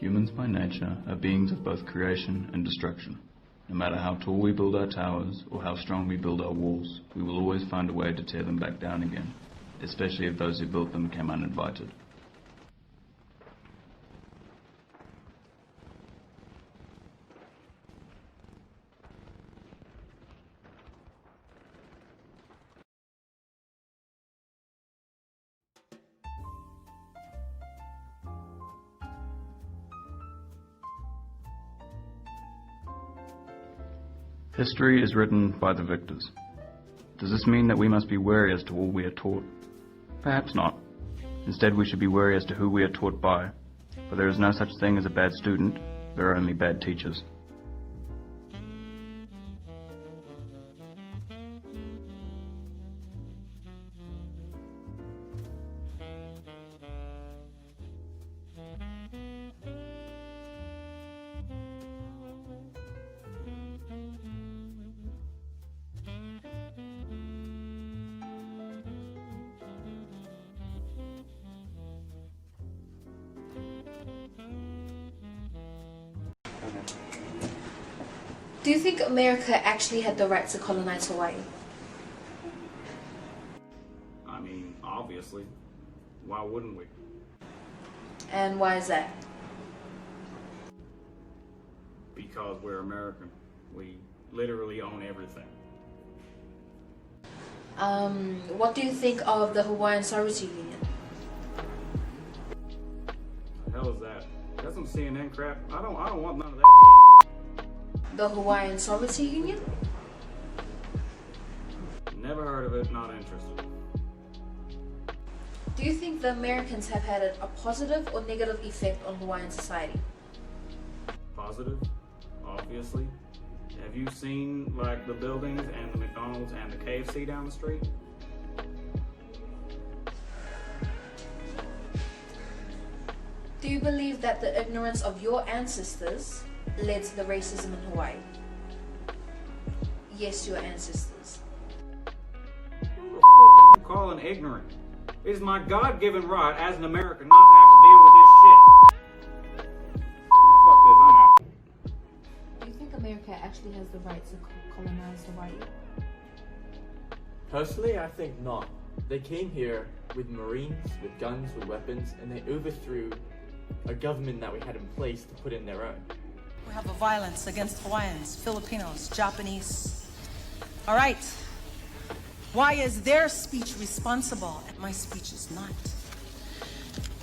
Humans by nature are beings of both creation and destruction. No matter how tall we build our towers or how strong we build our walls, we will always find a way to tear them back down again, especially if those who built them came uninvited. History is written by the victors. Does this mean that we must be wary as to all we are taught? Perhaps not. Instead, we should be wary as to who we are taught by, for there is no such thing as a bad student, there are only bad teachers. Do you think America actually had the right to colonize Hawaii? I mean, obviously. Why wouldn't we? And why is that? Because we're American. We literally own everything. What do you think of the Hawaiian Sovereignty Union? The hell is that? That's some CNN crap. I don't want none of that shit. The Hawaiian Sovereignty Union? Never heard of it, not interested. Do you think the Americans have had a positive or negative effect on Hawaiian society? Positive, obviously. Have you seen, like, the buildings and the McDonald's and the KFC down the street? Do you believe that the ignorance of your ancestors led to the racism in Hawaii? Yes, your ancestors. Who the fuck are you calling ignorant? It is my God-given right as an American not to have to deal with this shit. Fuck this, I'm out. Do you think America actually has the right to colonize Hawaii? Personally, I think not. They came here with Marines, with guns, with weapons, and they overthrew a government that we had in place to put in their own. We have a violence against Hawaiians, Filipinos, Japanese. All right. Why is their speech responsible and my speech is not?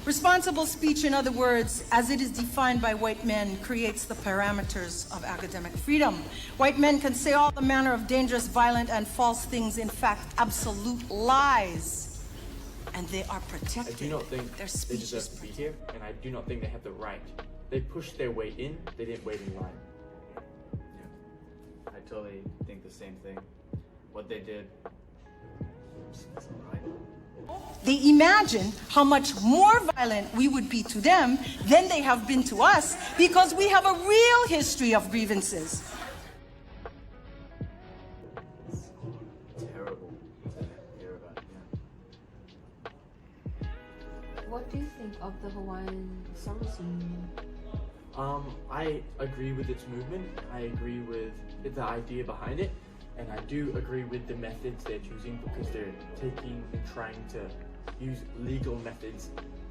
Responsible speech, in other words, as it is defined by white men, creates the parameters of academic freedom. White men can say all the manner of dangerous, violent, and false things, in fact, absolute lies. And they are protected. I do not think their they speech deserve is to be here, and I do not think they have the right. They pushed their way in, they didn't wait in line. Yeah, I totally think the same thing. What they did, it's alright. They imagine how much more violent we would be to them than they have been to us because we have a real history of grievances. It's terrible to hear about, yeah. What do you think of the Hawaiian Sovereignty Union? I agree with its movement. I agree with the idea behind it. And I do agree with the methods they're choosing because they're taking and trying to use legal methods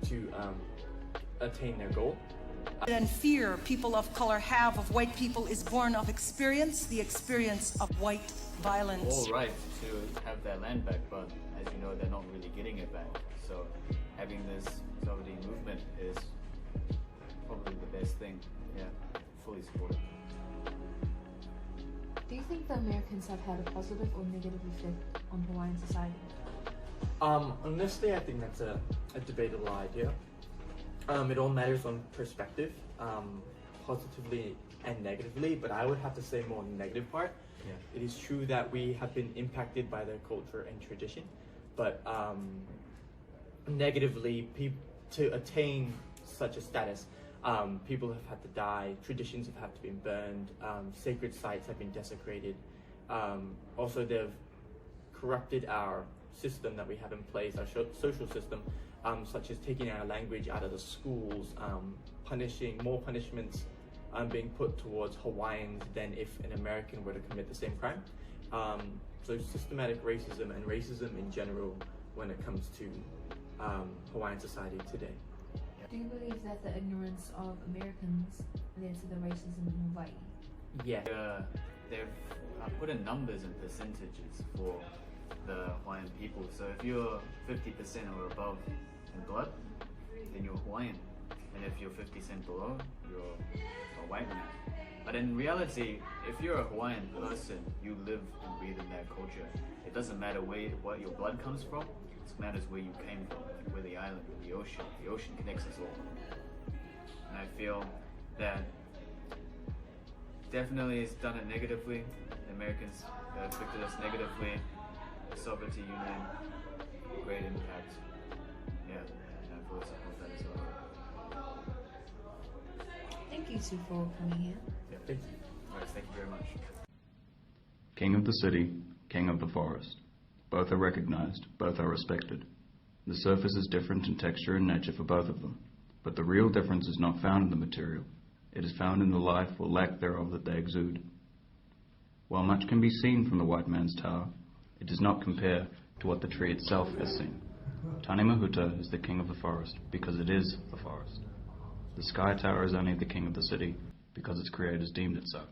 to attain their goal. And fear people of color have of white people is born of experience, the experience of white violence. All right to have their land back, but as you know, they're not really getting it back. So having this sovereignty movement is probably the best thing. Yeah, fully support it. Do you think the Americans have had a positive or negative effect on Hawaiian society? Honestly, I think that's a debatable idea. It all matters on perspective, positively and negatively, but I would have to say more on the negative part. Yeah. It is true that we have been impacted by their culture and tradition, but negatively, to attain such a status, people have had to die, traditions have had to be burned, sacred sites have been desecrated. Also, they've corrupted our system that we have in place, our social system, such as taking our language out of the schools, more punishments being put towards Hawaiians than if an American were to commit the same crime. So systematic racism and racism in general when it comes to Hawaiian society today. Do you believe that the ignorance of Americans led to the racism in Hawaii? Yeah. They've put in numbers and percentages for the Hawaiian people. So if you're 50% or above in blood, then you're Hawaiian. And if you're 50% below, you're a white man. But in reality, if you're a Hawaiian person, you live and breathe in that culture. It doesn't matter what your blood comes from, it matters where you came from, like where the island, or the ocean. The ocean connects us all. And I feel that definitely it's done it negatively. The Americans affected us negatively. The Sovereignty Union, great impact. Yeah, and I fully support that as well. Thank you two for coming here. Yeah, thank you. All right, thank you very much. King of the city, king of the forest. Both are recognized, both are respected. The surface is different in texture and nature for both of them, but the real difference is not found in the material. It is found in the life or lack thereof that they exude. While much can be seen from the white man's tower, it does not compare to what the tree itself has seen. Tanemahuta is the king of the forest because it is the forest. The sky tower is only the king of the city because its creators deemed it so.